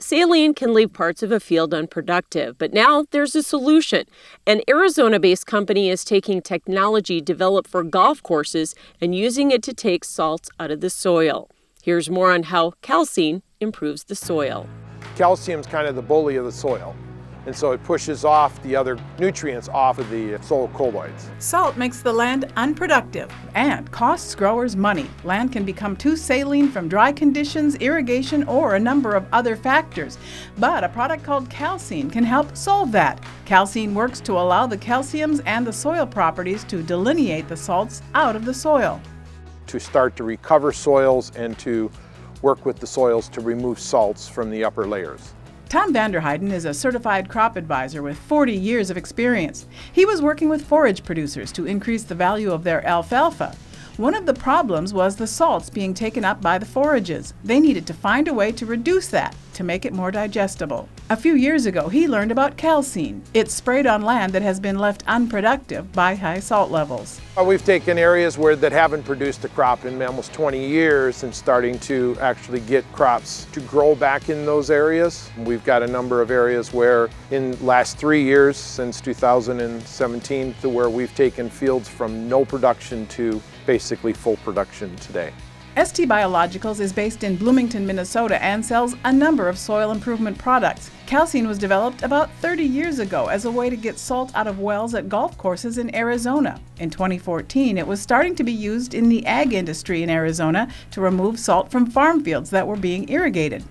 Saline can leave parts of a field unproductive, but now there's a solution. An Arizona-based company is taking technology developed for golf courses and using it to take salts out of the soil. Here's more on how calcine improves the soil. Calcium's kind of the bully of the soil, and so it pushes off the other nutrients off of the soil colloids. Salt makes the land unproductive and costs growers money. Land can become too saline from dry conditions, irrigation, or a number of other factors. But a product called Calcine can help solve that. Calcine works to allow the calciums and the soil properties to delineate the salts out of the soil. To start to recover soils and to work with the soils to remove salts from the upper layers. Tom Vanderheiden is a certified crop advisor with 40 years of experience. He was working with forage producers to increase the value of their alfalfa. One of the problems was the salts being taken up by the forages. They needed to find a way to reduce that, to make it more digestible. A few years ago, he learned about calcine. It's sprayed on land that has been left unproductive by high salt levels. We've taken areas that haven't produced a crop in almost 20 years and starting to actually get crops to grow back in those areas. We've got a number of areas where in the last 3 years, since 2017, to where we've taken fields from no production to basically full production today. ST Biologicals is based in Bloomington, Minnesota and sells a number of soil improvement products. Calcine was developed about 30 years ago as a way to get salt out of wells at golf courses in Arizona. In 2014, it was starting to be used in the ag industry in Arizona to remove salt from farm fields that were being irrigated.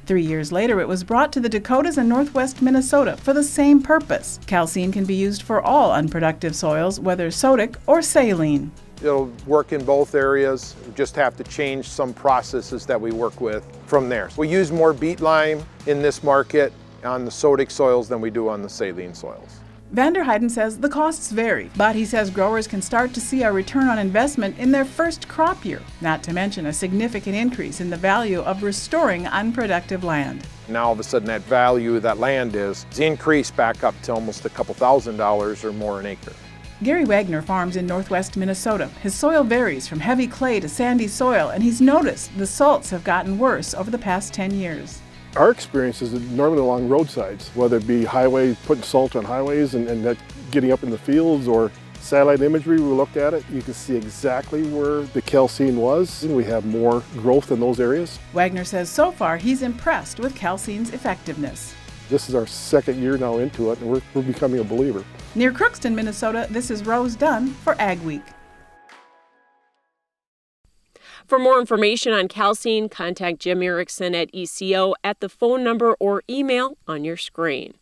3 years later, it was brought to the Dakotas and northwest Minnesota for the same purpose. Calcine can be used for all unproductive soils, whether sodic or saline. It'll work in both areas. We just have to change some processes that we work with from there. We use more beet lime in this market on the sodic soils than we do on the saline soils. Vanderheiden says the costs vary, but he says growers can start to see a return on investment in their first crop year, not to mention a significant increase in the value of restoring unproductive land. Now all of a sudden that value of that land is increased back up to almost a couple $1,000s or more an acre. Gary Wagner farms in northwest Minnesota. His soil varies from heavy clay to sandy soil, and he's noticed the salts have gotten worse over the past 10 years. Our experience is normally along roadsides, whether it be highway, putting salt on highways and that getting up in the fields, or satellite imagery. We looked at it, you can see exactly where the calcine was, and we have more growth in those areas. Wagner says so far he's impressed with calcine's effectiveness. This is our second year now into it, and we're becoming a believer. Near Crookston, Minnesota, this is Rose Dunn for AgWeek. For more information on calcine, contact Jim Erickson at ECO at the phone number or email on your screen.